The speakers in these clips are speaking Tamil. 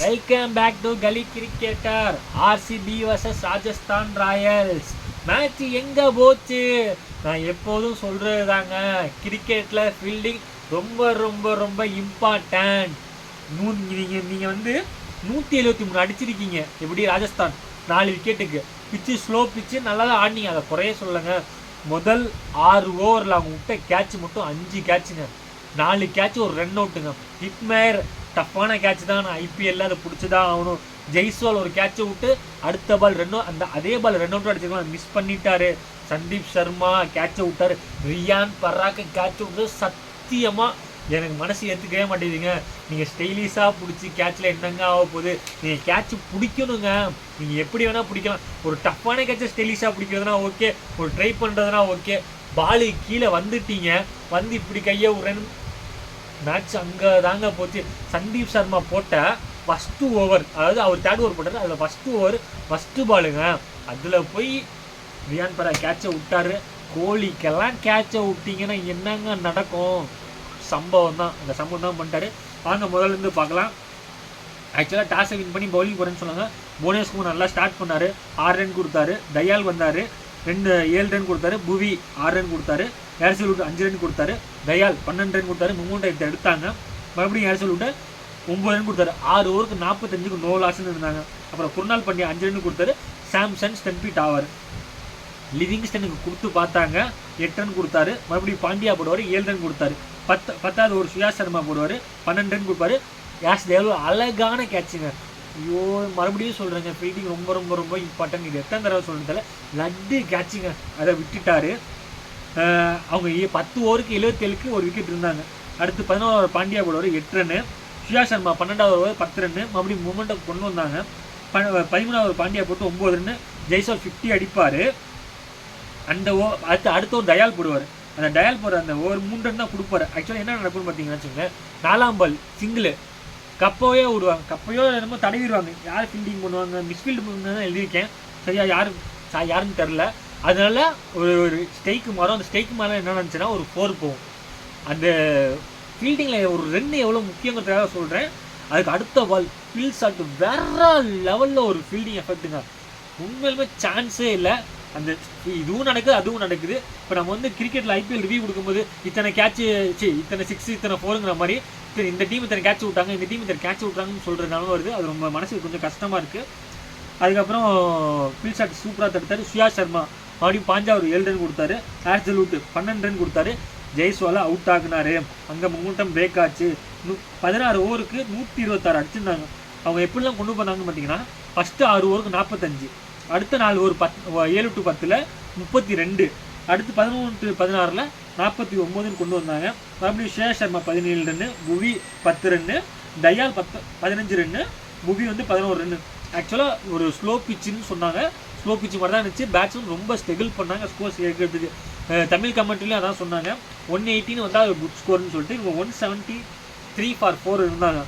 வெல்கம் பேக் டு கலி cricketer. RCB versus Rajasthan Royals match எங்கே போச்சு? நான் எப்போதும் சொல்கிறது தாங்க, கிரிக்கெட்டில் ஃபீல்டிங் ரொம்ப ரொம்ப ரொம்ப இம்பார்ட்டன்ட். நீங்கள் வந்து 173 அடிச்சிருக்கீங்க. எப்படி ராஜஸ்தான் 4 விக்கெட்டுக்கு. பிச்சு ஸ்லோ பிச்சு நல்லா தான் ஆடினீங்க, அதை குறைய சொல்லுங்க. முதல் 6 ஓவரில் அவங்க விட்ட கேட்ச் மட்டும் 5 கேட்சுங்க. 4 கேட்ச் ஒரு ரன் அவுட்டுங்க. ஹிட்மேயர் டஃப்பான கேட்ச் தான், நான் ஐபிஎல்ல அதை பிடிச்சி தான் ஆகணும். ஜெய்ஸ்வால் ஒரு கேட்சை விட்டு அடுத்த பால் அதே பால் ரன் அவுட் அடிச்சிருக்கலாம், மிஸ் பண்ணிட்டாரு. சந்தீப் சர்மா கேட்சை விட்டாரு. ரியான் பராக்கு கேட்சை விட்டு சத்தியமாக எனக்கு மனசு ஏற்றுக்கவே மாட்டேங்குதுங்க. நீங்கள் ஸ்டைலிஷாக பிடிச்சி கேட்சில் என்னங்க ஆக போகுது? நீங்கள் கேட்ச் பிடிக்கணுங்க, நீங்கள் எப்படி வேணால் பிடிக்கலாம். ஒரு டஃப்பான கேட்சை ஸ்டைலிஷாக பிடிக்கிறதுனா ஓகே, ஒரு ட்ரை பண்ணுறதுனா ஓகே. பாலு கீழே வந்துட்டீங்க, வந்து இப்படி கையை விட்றேன்னு மேட்ச் அங்கே தாங்க போச்சு. சந்தீப் சர்மா போட்ட ஃபஸ்ட்டு ஓவர், அதாவது அவர் 3rd ஓவர் போட்டார், அதில் ஃபஸ்ட்டு ஓவர் ஃபஸ்ட்டு பாலுங்க. அதில் போய் ரியான் பரா கேட்சை விட்டார். கோலிக்கெல்லாம் கேட்சை விட்டிங்கன்னா என்னங்க நடக்கும்? சம்பவம் தான், அந்த சம்பவம் தான் பண்ணிட்டாரு. வாங்க முதல்லேருந்து பார்க்கலாம். ஆக்சுவலாக டாஸை வின் பண்ணி பவுலிங் போகிறேன்னு சொன்னாங்க. புவனேஸ்குமார் நல்லா ஸ்டார்ட் பண்ணார், 6 ரன் கொடுத்தாரு. தயால் வந்தார், 7 ரன் கொடுத்தாரு. புவி 6 ரன் கொடுத்தாரு. ஏர்செல் விட்டு 5 ரன் கொடுத்தாரு. தயால் 12 ரன் கொடுத்தாரு. மூமெண்ட் எடுத்தாங்க. மறுபடியும் ஏர்செல் விட்டு 9 ரன் கொடுத்தாரு. 6 ஓவருக்கு 45க்கு நோ லாஸ்ன்னு இருந்தாங்க. அப்புறம் குர்னால் பாண்டியா 5 ரன் கொடுத்தாரு. சாம்சன் ஸ்டென்பீட் ஆவார். லிவிங்ஸ்டனுக்கு கொடுத்து பார்த்தாங்க, 8 ரன் கொடுத்தாரு. மறுபடியும் பாண்டியா போடுவார், 7 ரன் கொடுத்தாரு. 10வது ஒரு சுயாஷ் சர்மா போடுவார், 12 ரன் கொடுப்பாரு. யாஷ் தேவ் அழகான கேட்சுங்க. ஐயோ, மறுபடியும் சொல்கிறேங்க, ஃபீல்டிங் ரொம்ப ரொம்ப ரொம்ப இம்பார்ட்டன்ட். இது எத்தனை தடவை சொல்கிறதில்ல, லட்டு கேட்சுங்க. அதை விட்டுட்டாரு. அவங்க 10 ஓவருக்கு 77க்கு ஒரு விக்கெட் இருந்தாங்க. அடுத்து 11வது பாண்டியா போடுவார், 8 ரன்னு. சுயாஷ் சர்மா 12வது ஓவர் 10 ரன்னு. மறுபடியும் மூமெண்ட்டை கொண்டு வந்தாங்க. 13வது பாண்டியா போட்டு 9 ரன்னு. ஜெய்ஸ்வால் 50 அடிப்பார். அந்த அடுத்த ஒரு தயால் போடுவார். அந்த டயல் போடுற அந்த ஒரு 3 ரன் தான் கொடுப்பாரு. ஆக்சுவலாக என்ன நடக்கும்னு பார்த்தீங்கன்னா வச்சுக்கோங்க, 4ஆம் பால் சிங்கிள் கப்பையோ விடுவாங்க, கப்பையோ என்னமோ தடவிடுவாங்க. யார் ஃபீல்டிங் பண்ணுவாங்க, மிஸ்ஃபீல்டு பண்ணுங்க தான் எழுதியிருக்கேன். சரியா யாருன்னு தெரில. அதனால ஒரு ஸ்டெய்க்கு மாறும். அந்த ஸ்டெய்க்கு மாறும் என்ன நினச்சுன்னா ஒரு 4 போகும். அந்த ஃபீல்டிங்கில் ஒரு ரன் எவ்வளோ முக்கியங்கிறதுக்காக சொல்கிறேன். அதுக்கு அடுத்த பால் ஃபீல்ட் ஷாட் வேற லெவலில் ஒரு ஃபீல்டிங் எஃபெக்ட்டுங்க. உண்மையிலுமே சான்ஸே இல்லை. அந்த இதுவும் நடக்குது, அதுவும் நடக்குது. இப்போ நம்ம வந்து கிரிக்கெட்டில் ஐபிஎல் ரிவ்யூ கொடுக்கும்போது இத்தனை கேட்சு, இத்தனை 6, இத்தனை 4ங்கிற மாதிரி, இந்த டீம் இத்தனை கேட்ச் விட்டாங்க, இந்த டீம் இத்தனை கேட்ச் விட்டாங்கன்னு சொல்கிறதுனால வருது. அது ரொம்ப மனசுக்கு கொஞ்சம் கஷ்டமாக இருக்குது. அதுக்கப்புறம் ஃபீல்ட் ஷாட் சூப்பராக தடுத்தார். சுயாஷ் சர்மா மறுபடியும் பாஞ்சா ஒரு 7 ரன் கொடுத்தாரு. ஏர்செல் விட்டு 12 ரன் கொடுத்தாரு. ஜெய்ஸ்வாலை அவுட் ஆகுனாரு. அங்கே மொமெண்டம் பிரேக் ஆச்சு. 16 ஓவருக்கு 126 அடிச்சிருந்தாங்க. அவங்க எப்படிலாம் கொண்டு போனாங்கன்னு பார்த்தீங்கன்னா, ஃபஸ்ட்டு 6 ஓவருக்கு 45, அடுத்த 4 ஓவர் 7 to 10ல் 32, அடுத்து 11 to 16ல் 49 கொண்டு வந்தாங்க. மறுபடியும் சுயாஷ் சர்மா 17 ரன்னு, புவி 10 ரன்னு, தயால் 15 ரன்னு, புவி வந்து 11 ரன்னு. ஆக்சுவலாக ஒரு ஸ்லோ பிச்சுன்னு சொன்னாங்க. ஸ்லோ பிச்சு மாதிரி தான் இருந்துச்சு. பேட்ஸ்மேன் ரொம்ப ஸ்ட்ரகிள் பண்ணாங்க ஸ்கோர்ஸ் எடுக்கிறதுக்கு. தமிழ் கமெண்ட்ரிலையும் அதான் சொன்னாங்க. 118 வந்தால் குட் ஸ்கோர்னு சொல்லிட்டு இவங்க 173 for 4 இருந்தாங்க.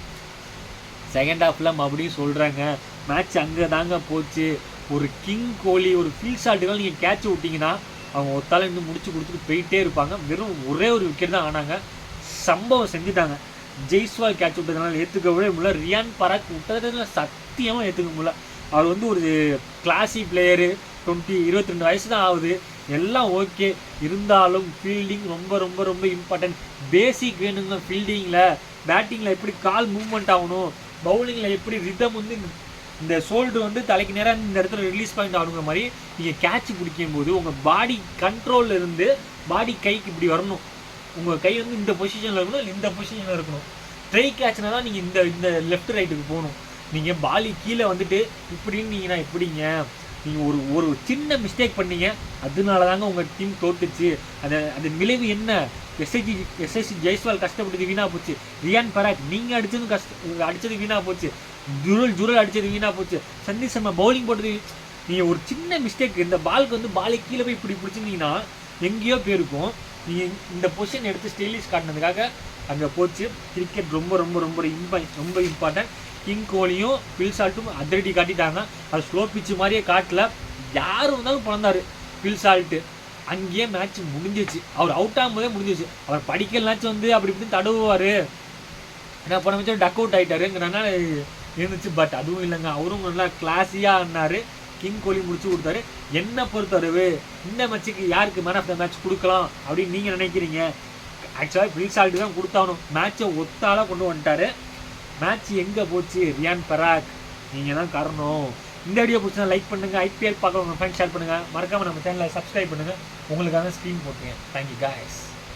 செகண்ட் ஹாஃபில் மறுபடியும் சொல்கிறாங்க, மேட்ச் அங்கே தாங்க போச்சு. ஒரு கிங் கோலி ஒரு ஃபீல்ட் ஷாட்டுகள் நீங்கள் கேட்ச் விட்டிங்கன்னா அவங்க ஒத்தால இன்னும் முடிச்சு கொடுத்துட்டு போயிட்டே இருப்பாங்க. வெறும் ஒரே ஒரு விக்கெட் தான் ஆனாங்க. சம்பவம் செஞ்சுட்டாங்க. ஜெய்ஸ்வால் கேட்ச் விட்டதுனால ஏற்றுக்கவே முடியல. ரியான் பராக் விட்டதுனால சத்தியமாக ஏற்றுக்க முடியல. அவர் வந்து ஒரு கிளாசி பிளேயரு, 22 வயசு தான் ஆகுது, எல்லாம் ஓகே. இருந்தாலும் ஃபீல்டிங் ரொம்ப ரொம்ப ரொம்ப இம்பார்ட்டன்ட். பேசிக் வேணுங்க ஃபீல்டிங்கில். பேட்டிங்கில் எப்படி கால் மூவ்மெண்ட் ஆகணும், பவுலிங்கில் எப்படி ரிதம் வந்து இந்த ஷோல்டர் வந்து தலைக்கு நேராக இந்த இடத்துல ரிலீஸ் பாயிண்ட் ஆகணுங்கிற மாதிரி நீங்கள் கேட்ச் பிடிக்கும் போது உங்கள் பாடி கண்ட்ரோலில் இருந்து பாடி கைக்கு இப்படி வரணும். உங்கள் கை வந்து இந்த பொசிஷனில் இருக்கணும், இல்லை இந்த பொசிஷனில் இருக்கணும். ட்ரை கேட்ச்னா தான் நீங்கள் இந்த லெஃப்ட் ரைட்டுக்கு போகணும். நீங்கள் பாலி கீழே வந்துட்டு இப்படின்னு நீங்கன்னா எப்படிங்க? நீங்கள் ஒரு சின்ன மிஸ்டேக் பண்ணீங்க, அதனால தாங்க உங்கள் டீம் தோத்துச்சு. அந்த விளைவு என்ன? எஸ்எஸ்சி ஜெய்ஸ்வால் கஷ்டப்பட்டது வீணாக போச்சு. ரியான் பராக் நீங்கள் அடித்தது வீணாக போச்சு. ஜுரல் அடித்தது வீணாக போச்சு. சந்தீப் சர்மா பவுலிங் போட்டது. நீங்கள் ஒரு சின்ன மிஸ்டேக், இந்த பாலுக்கு வந்து பாலை கீழே போய் இப்படி பிடிச்சிருந்தீங்கன்னா எங்கேயோ போயிருக்கும். நீங்கள் இந்த பொசிஷன் எடுத்து ஸ்டைலிஷ் காட்டினதுக்காக அங்கே போச்சு. கிரிக்கெட் ரொம்ப ரொம்ப ரொம்ப ரொம்ப இம்பார்ட்டன்ட். கிங் கோலியும் ஃபீல்ட் ஷாட்டும் அதிரடி காட்டிட்டாங்க. அது ஸ்லோ பிச்சு மாதிரியே காட்டல. யார் வந்தாலும் பிறந்தார் ஃபீல்ட் ஷால்ட்டு. அங்கேயே மேட்ச் முடிஞ்சிச்சு. அவர் அவுட் ஆகும்போதே முடிஞ்சிச்சு. அவர் படிக்கலாச்சும் வந்து அப்படி இப்படின்னு தடவுவார். ஏன்னா போன மேட்ச் டக் அவுட் ஆகிட்டாருங்கிறனால இருந்துச்சு. பட் அதுவும் இல்லைங்க, அவரும் நல்லா கிளாஸியாக ஆடினாரு. கிங் கோலி முடிச்சு கொடுத்தாரு. என்ன பொறுத்தளவு இந்த மேட்சுக்கு யாருக்கு மேன் ஆஃப் த மேட்ச் கொடுக்கலாம் அப்படின்னு நீங்கள் நினைக்கிறீங்க? ஆக்சுவலாக பில் சால்ட் தான் கொடுத்தாகணும். மேட்சை ஒத்தாலாக கொண்டு வந்துட்டாரு. மேட்ச் எங்கே போச்சு? ரியான் பராக் நீங்கள் தான் காரணம். இந்த வீடியோ பிடிச்சா லைக் பண்ணுங்கள். ஐபிஎல் பார்க்க உங்கள் ஃப்ரெண்ட்ஸ் ஷேர் பண்ணுங்கள். மறக்காமல் நம்ம சேனலை சப்ஸ்கிரைப் பண்ணுங்கள். உங்களுக்காக ஸ்க்ரீன் போட்டுருங்க. Thank you guys.